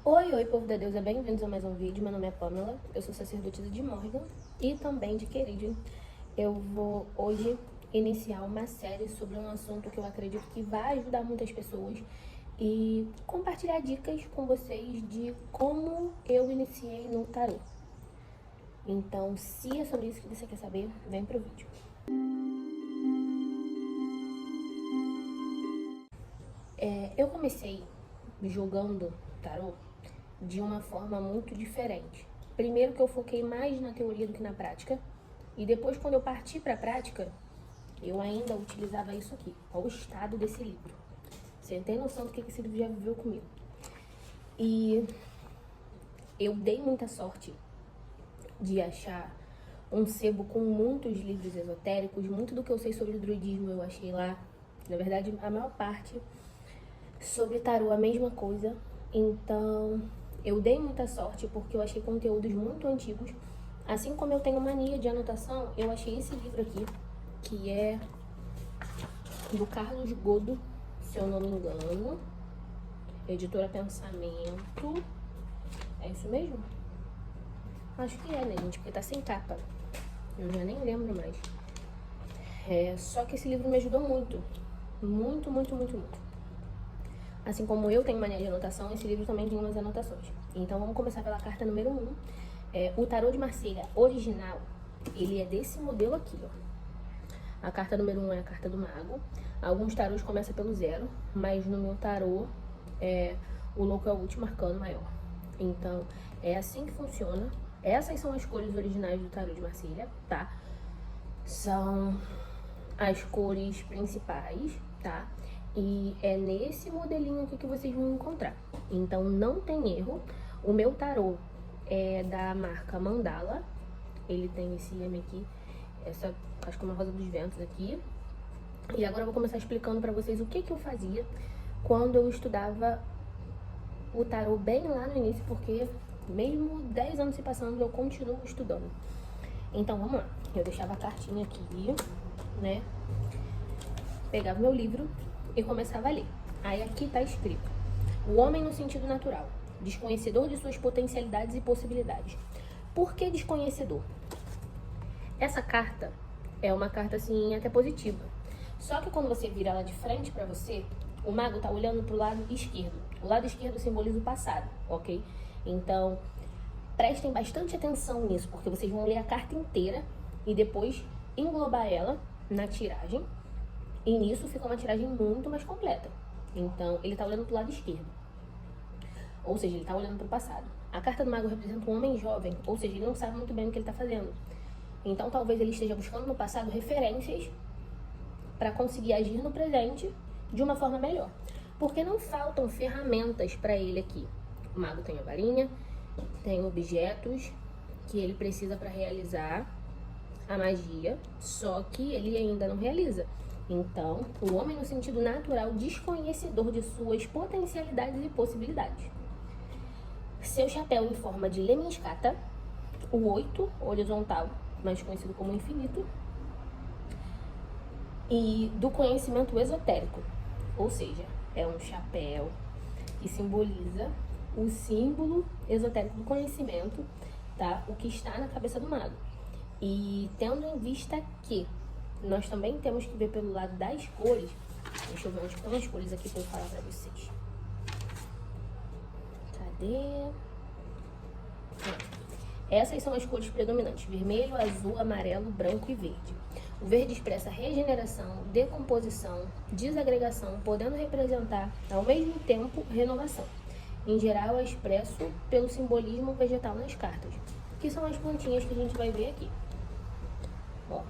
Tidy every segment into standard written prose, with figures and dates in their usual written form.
Oi, povo da deusa, bem-vindos a mais um vídeo. Meu nome é Pamela, eu sou sacerdotisa de Morrigan e também de Queridian. Eu vou hoje iniciar uma série sobre um assunto que eu acredito que vai ajudar muitas pessoas e compartilhar dicas com vocês de como eu iniciei no tarô. Então, se é sobre isso que você quer saber, vem pro vídeo. Eu comecei jogando tarô de uma forma muito diferente. Primeiro que eu foquei mais na teoria do que na prática. E depois, quando eu parti para a prática, eu ainda utilizava isso aqui. Olha o estado desse livro. Você tem noção do que esse livro já viveu comigo. E eu dei muita sorte de achar um sebo com muitos livros esotéricos. Muito do que eu sei sobre druidismo eu achei lá. Na verdade, a maior parte sobre tarô, a mesma coisa. Então, eu dei muita sorte porque eu achei conteúdos muito antigos. Assim como eu tenho mania de anotação, eu achei esse livro aqui, que é do Carlos Godo, se eu não me engano. Editora Pensamento. É isso mesmo? Acho que é, né, gente? Porque tá sem capa. Eu já nem lembro mais. Só que esse livro me ajudou muito. Muito, muito, muito, muito. Assim como eu tenho mania de anotação, esse livro também tem umas anotações. Então vamos começar pela carta número 1. O tarô de Marselha original, ele é desse modelo aqui, ó. A carta número 1 é a carta do mago. Alguns tarôs começam pelo 0, mas no meu tarô, o louco é o último arcano maior. Então, é assim que funciona. Essas são as cores originais do tarô de Marselha, tá? São as cores principais, tá? E é nesse modelinho aqui que vocês vão encontrar. Então, não tem erro. O meu tarô é da marca Mandala. Ele tem esse M aqui, essa, acho que é uma rosa dos ventos aqui. E agora eu vou começar explicando pra vocês o que eu fazia quando eu estudava o tarô bem lá no início, porque mesmo 10 anos se passando, eu continuo estudando. Então, vamos lá. Eu deixava a cartinha aqui, né? Pegava meu livro e começava a ler. Aí aqui tá escrito: o homem no sentido natural, desconhecedor de suas potencialidades e possibilidades. Por que desconhecedor? Essa carta é uma carta assim até positiva. Só que quando você vira ela de frente pra você, o mago tá olhando pro lado esquerdo. O lado esquerdo simboliza o passado, ok? Então, prestem bastante atenção nisso, porque vocês vão ler a carta inteira e depois englobar ela na tiragem. E nisso fica uma tiragem muito mais completa. Então, ele tá olhando pro lado esquerdo. Ou seja, ele tá olhando pro passado. A carta do mago representa um homem jovem, ou seja, ele não sabe muito bem o que ele tá fazendo. Então, talvez ele esteja buscando no passado referências para conseguir agir no presente de uma forma melhor. Porque não faltam ferramentas para ele aqui. O mago tem a varinha, tem objetos que ele precisa para realizar a magia, só que ele ainda não realiza. Então, o homem no sentido natural, desconhecedor de suas potencialidades e possibilidades. Seu chapéu em forma de lemniscata, o 8, horizontal, mais conhecido como infinito, e do conhecimento esotérico, ou seja, é um chapéu que simboliza o símbolo esotérico do conhecimento, tá? O que está na cabeça do mago. E tendo em vista que nós também temos que ver pelo lado das cores. Deixa eu ver onde estão as cores aqui para eu falar para vocês. Cadê? Essas são as cores predominantes: vermelho, azul, amarelo, branco e verde. O verde expressa regeneração, decomposição, desagregação, podendo representar ao mesmo tempo renovação. Em geral, é expresso pelo simbolismo vegetal nas cartas, que são as plantinhas que a gente vai ver aqui. Ó.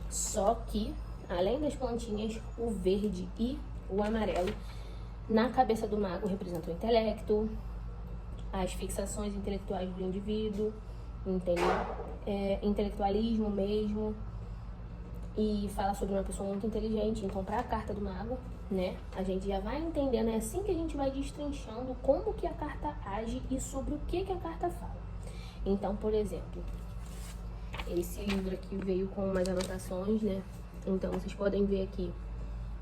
Só que, além das plantinhas, o verde e o amarelo na cabeça do mago representam o intelecto, as fixações intelectuais do indivíduo, entendeu? Intelectualismo mesmo, e fala sobre uma pessoa muito inteligente. Então, para a carta do mago, né, a gente já vai entendendo, é assim que a gente vai destrinchando como que a carta age e sobre o que a carta fala. Então, por exemplo, esse livro aqui veio com umas anotações, né? Então, vocês podem ver aqui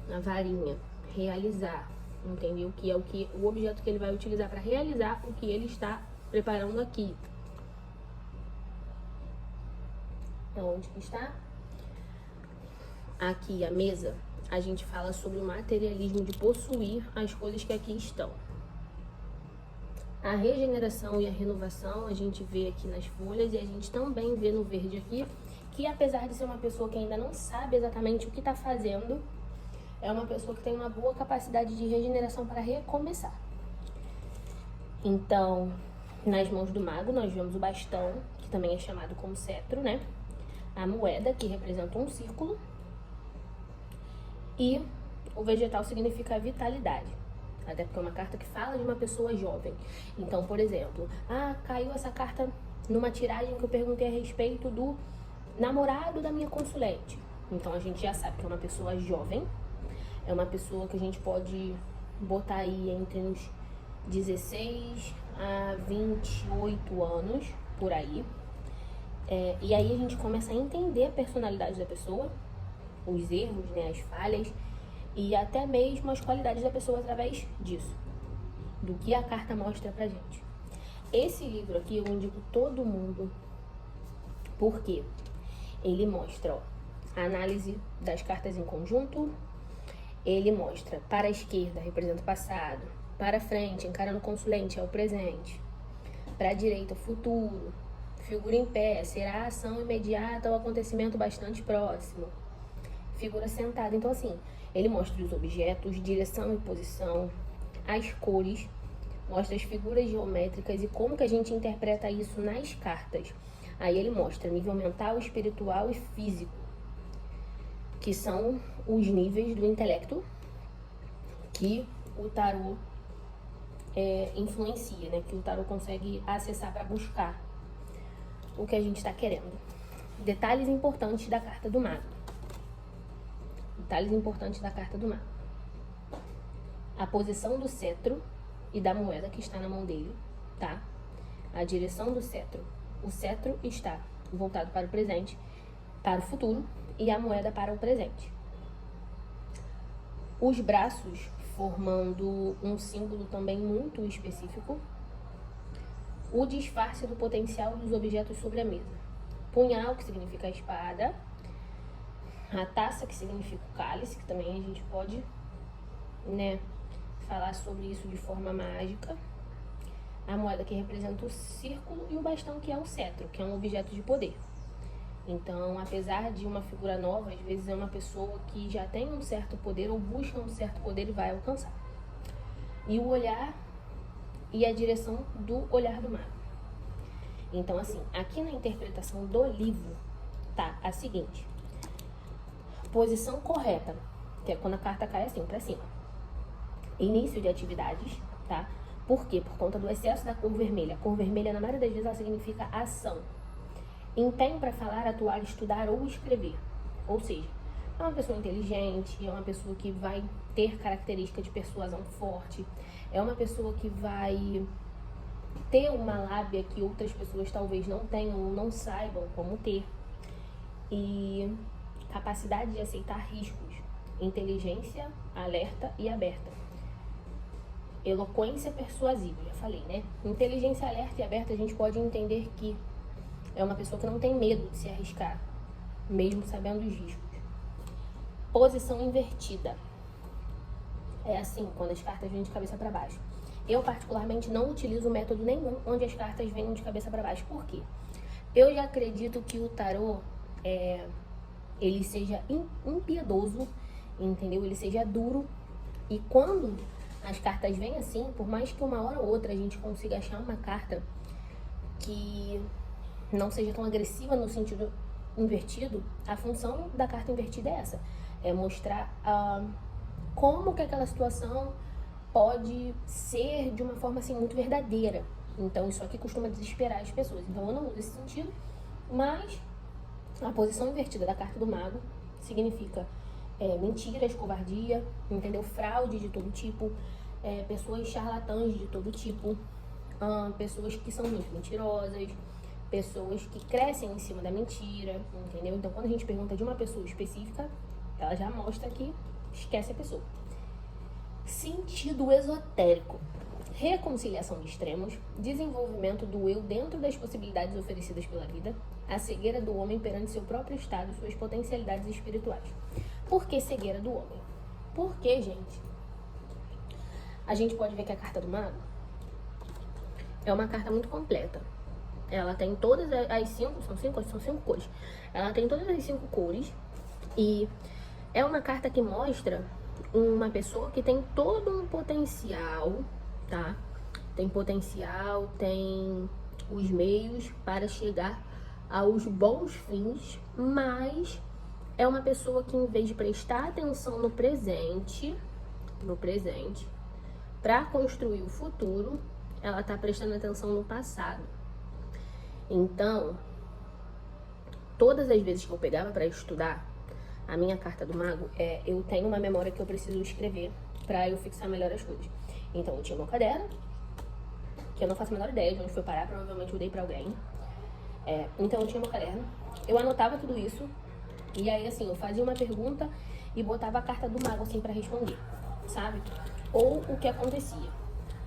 na varinha, realizar, entendeu? Que é o objeto que ele vai utilizar para realizar o que ele está preparando aqui. Onde que está? Aqui a mesa, a gente fala sobre o materialismo de possuir as coisas que aqui estão. A regeneração e a renovação a gente vê aqui nas folhas, e a gente também vê no verde aqui, que apesar de ser uma pessoa que ainda não sabe exatamente o que está fazendo, é uma pessoa que tem uma boa capacidade de regeneração para recomeçar. Então, nas mãos do mago, nós vemos o bastão, que também é chamado como cetro, né? A moeda, que representa um círculo. E o vegetal significa vitalidade. Até porque é uma carta que fala de uma pessoa jovem. Então, por exemplo, caiu essa carta numa tiragem que eu perguntei a respeito do namorado da minha consulente. Então, a gente já sabe que é uma pessoa jovem. É uma pessoa que a gente pode botar aí entre uns 16 a 28 anos, por aí. E aí a gente começa a entender a personalidade da pessoa, os erros, né, as falhas, e até mesmo as qualidades da pessoa através disso, do que a carta mostra pra gente. Esse livro aqui eu indico todo mundo, porque ele mostra a análise das cartas em conjunto, ele mostra para a esquerda, representa o passado, para a frente, encarando o consulente, é o presente, para a direita, o futuro, figura em pé, será a ação imediata ou acontecimento bastante próximo, figura sentada. Então, assim, ele mostra os objetos, direção e posição, as cores, mostra as figuras geométricas e como que a gente interpreta isso nas cartas. Aí ele mostra nível mental, espiritual e físico, que são os níveis do intelecto que o tarô influencia, né? Que o tarô consegue acessar para buscar o que a gente está querendo. Detalhes importantes da carta do mago. Detalhes importantes da carta do mago. A posição do cetro e da moeda que está na mão dele, tá? A direção do cetro. O cetro está voltado para o presente, para o futuro, e a moeda para o presente. Os braços formando um símbolo também muito específico. O disfarce do potencial dos objetos sobre a mesa. Punhal, que significa a espada. A taça, que significa o cálice, que também a gente pode, né, falar sobre isso de forma mágica. A moeda, que representa o círculo, e o bastão, que é o cetro, que é um objeto de poder. Então, apesar de uma figura nova, às vezes é uma pessoa que já tem um certo poder ou busca um certo poder e vai alcançar. E o olhar e a direção do olhar do mago. Então, assim, aqui na interpretação do livro, tá a seguinte: posição correta, que é quando a carta cai assim, pra cima. Início de atividades, tá? Por quê? Por conta do excesso da cor vermelha. A cor vermelha, na maioria das vezes, ela significa ação. Empenho para falar, atuar, estudar ou escrever. Ou seja, é uma pessoa inteligente, é uma pessoa que vai ter característica de persuasão forte, é uma pessoa que vai ter uma lábia que outras pessoas talvez não tenham ou não saibam como ter. E capacidade de aceitar riscos, inteligência alerta e aberta. Eloquência persuasiva, já falei, né? Inteligência alerta e aberta, a gente pode entender que é uma pessoa que não tem medo de se arriscar, mesmo sabendo os riscos. Posição invertida. É assim, quando as cartas vêm de cabeça para baixo. Eu, particularmente, não utilizo método nenhum onde as cartas venham de cabeça para baixo. Por quê? Eu já acredito que o tarô, ele seja impiedoso, entendeu? Ele seja duro. E quando as cartas vêm assim, por mais que uma hora ou outra a gente consiga achar uma carta que não seja tão agressiva no sentido invertido, a função da carta invertida é essa. É mostrar como que aquela situação pode ser de uma forma assim muito verdadeira. Então isso aqui costuma desesperar as pessoas. Então eu não uso esse sentido, mas a posição invertida da carta do mago significa mentiras, covardia, entendeu? Fraude de todo tipo, pessoas charlatãs de todo tipo, pessoas que são muito mentirosas, pessoas que crescem em cima da mentira, entendeu? Então, quando a gente pergunta de uma pessoa específica, ela já mostra que esquece a pessoa. Sentido esotérico. Reconciliação de extremos, desenvolvimento do eu dentro das possibilidades oferecidas pela vida, a cegueira do homem perante seu próprio estado e suas potencialidades espirituais. Por que cegueira do homem? Porque, gente, a gente pode ver que a carta do mago é uma carta muito completa. Ela tem todas as cinco cores. Ela tem todas as 5 cores e é uma carta que mostra uma pessoa que tem todo um potencial, tá? Tem potencial, tem os meios para chegar aos bons fins, mas é uma pessoa que, em vez de prestar atenção no presente, para construir o futuro, ela tá prestando atenção no passado. Então, todas as vezes que eu pegava para estudar a minha carta do mago, eu tenho uma memória que eu preciso escrever para eu fixar melhor as coisas. Então, eu tinha meu caderno, que eu não faço a menor ideia de onde foi parar, provavelmente eu dei pra alguém. Então, eu tinha meu caderno, eu anotava tudo isso, e aí, assim, eu fazia uma pergunta e botava a carta do mago, assim, pra responder, sabe? Ou o que acontecia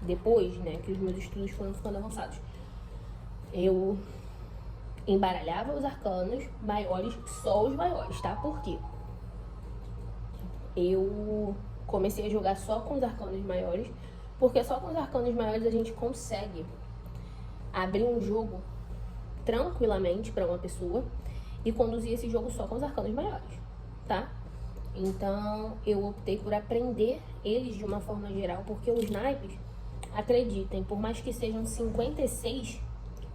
depois, né, que os meus estudos foram ficando avançados. Eu embaralhava os arcanos maiores, só os maiores, tá? Por quê? Eu comecei a jogar só com os arcanos maiores, porque só com os arcanos maiores a gente consegue abrir um jogo tranquilamente para uma pessoa e conduzir esse jogo só com os arcanos maiores, tá? Então, eu optei por aprender eles de uma forma geral, porque os naipes, acreditem, por mais que sejam 56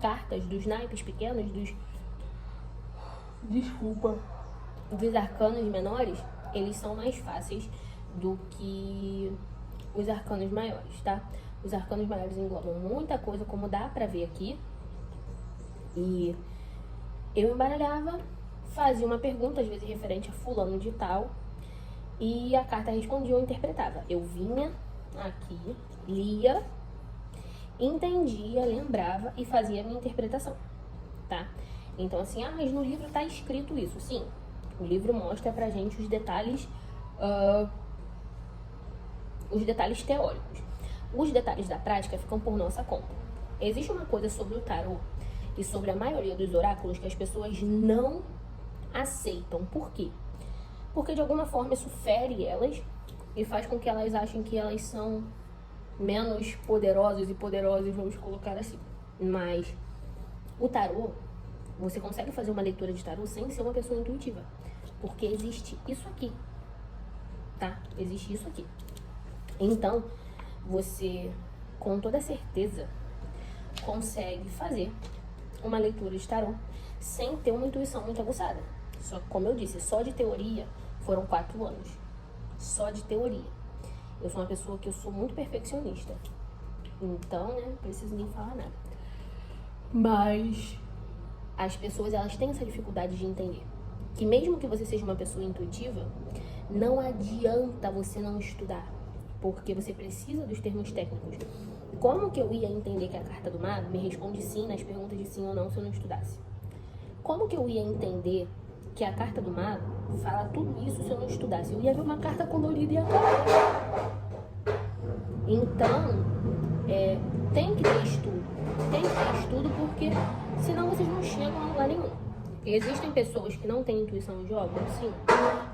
cartas dos naipes pequenos, dos arcanos menores, eles são mais fáceis do que os arcanos maiores, tá? Os arcanos maiores englobam muita coisa, como dá pra ver aqui. E eu embaralhava, fazia uma pergunta, às vezes referente a fulano de tal, e a carta respondia ou interpretava. Eu vinha aqui, lia, entendia, lembrava e fazia a minha interpretação, tá? Então, assim, mas no livro tá escrito isso. Sim, o livro mostra pra gente os detalhes teóricos. Os detalhes da prática ficam por nossa conta. Existe uma coisa sobre o tarô e sobre a maioria dos oráculos que as pessoas não aceitam. Por quê? Porque de alguma forma isso fere elas e faz com que elas achem que elas são menos poderosas e poderosas, vamos colocar assim. Mas o tarô, você consegue fazer uma leitura de tarô sem ser uma pessoa intuitiva. Porque existe isso aqui, tá? Existe isso aqui. Então, você, com toda certeza, consegue fazer uma leitura de tarô sem ter uma intuição muito aguçada. Só que, como eu disse, só de teoria foram 4 anos. Só de teoria. Eu sou uma pessoa que eu sou muito perfeccionista. Então, né, não preciso nem falar nada. Mas as pessoas, elas têm essa dificuldade de entender que mesmo que você seja uma pessoa intuitiva, não adianta você não estudar, porque você precisa dos termos técnicos. Como que eu ia entender que a carta do mago me responde sim nas perguntas de sim ou não se eu não estudasse? Como que eu ia entender que a carta do mago fala tudo isso se eu não estudasse? Eu ia ver uma carta colorida e acabar. Então, tem que ter estudo. Tem que ter estudo porque senão vocês não chegam a lugar nenhum. Existem pessoas que não têm intuição e jogam? Sim.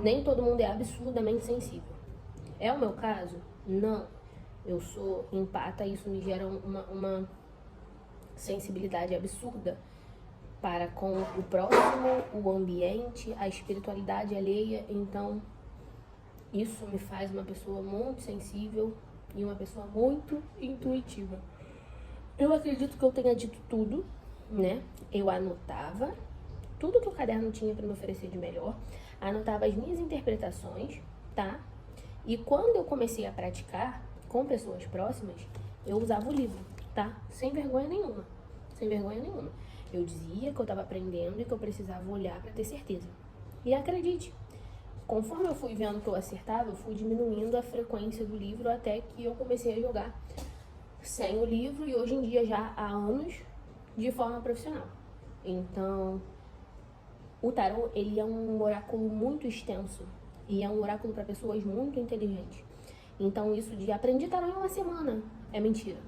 Nem todo mundo é absurdamente sensível. É o meu caso? Não. Eu sou empata e isso me gera uma sensibilidade absurda para com o próximo, o ambiente, a espiritualidade alheia. Então, isso me faz uma pessoa muito sensível e uma pessoa muito intuitiva. Eu acredito que eu tenha dito tudo, né? Eu anotava tudo que o caderno tinha para me oferecer de melhor, anotava as minhas interpretações, tá? E quando eu comecei a praticar com pessoas próximas, eu usava o livro, tá? Sem vergonha nenhuma. Sem vergonha nenhuma. Eu dizia que eu estava aprendendo e que eu precisava olhar para ter certeza. E acredite, conforme eu fui vendo que eu acertava, eu fui diminuindo a frequência do livro até que eu comecei a jogar sem o livro e hoje em dia já há anos de forma profissional. Então, o tarô, ele é um oráculo muito extenso e é um oráculo para pessoas muito inteligentes. Então isso de aprendi tarô em uma semana é mentira.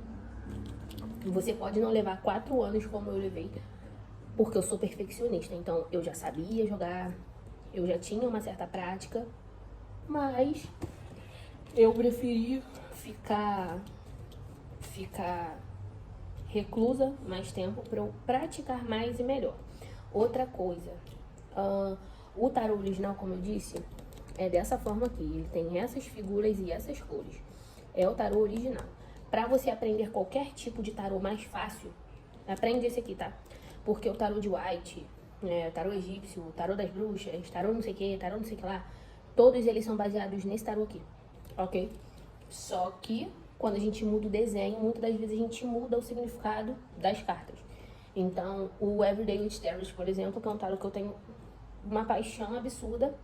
Você pode não levar 4 anos como eu levei, porque eu sou perfeccionista. Então eu já sabia jogar, eu já tinha uma certa prática, mas eu preferi ficar reclusa mais tempo para eu praticar mais e melhor. Outra coisa, o tarô original, como eu disse, é dessa forma aqui. Ele tem essas figuras e essas cores. É o tarô original. Para você aprender qualquer tipo de tarô mais fácil, aprende esse aqui, tá? Porque o tarô de White, tarô egípcio, tarô das bruxas, tarô não sei o que, tarô não sei o que lá, todos eles são baseados nesse tarô aqui, ok? Só que quando a gente muda o desenho, muitas das vezes a gente muda o significado das cartas. Então, o Everyday with Tarot, por exemplo, que é um tarot que eu tenho uma paixão absurda,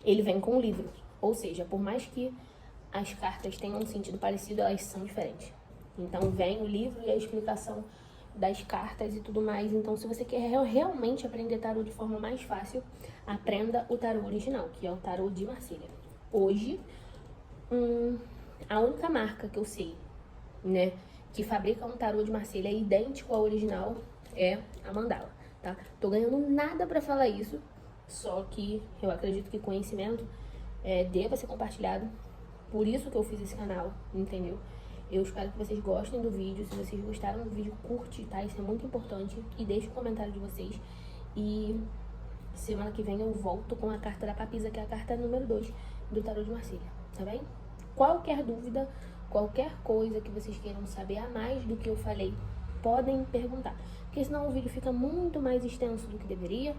ele vem com o livro. Ou seja, por mais que as cartas tenham um sentido parecido, elas são diferentes. Então, vem o livro e a explicação das cartas e tudo mais. Então, se você quer realmente aprender tarot de forma mais fácil, aprenda o tarot original, que é o tarot de Marselha. Hoje, a única marca que eu sei, né, que fabrica um tarô de Marselha idêntico ao original é a Mandala, tá? Tô ganhando nada pra falar isso, só que eu acredito que conhecimento deva ser compartilhado, por isso que eu fiz esse canal, entendeu? Eu espero que vocês gostem do vídeo. Se vocês gostaram do vídeo, curte, tá? Isso é muito importante. E deixe o comentário de vocês. E semana que vem eu volto com a carta da Papisa, que é a carta número 2 do tarô de Marselha, tá bem? Qualquer dúvida, qualquer coisa que vocês queiram saber a mais do que eu falei, podem perguntar. Porque senão o vídeo fica muito mais extenso do que deveria.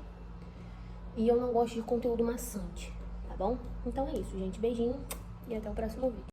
E eu não gosto de conteúdo maçante, tá bom? Então é isso, gente. Beijinho e até o próximo vídeo.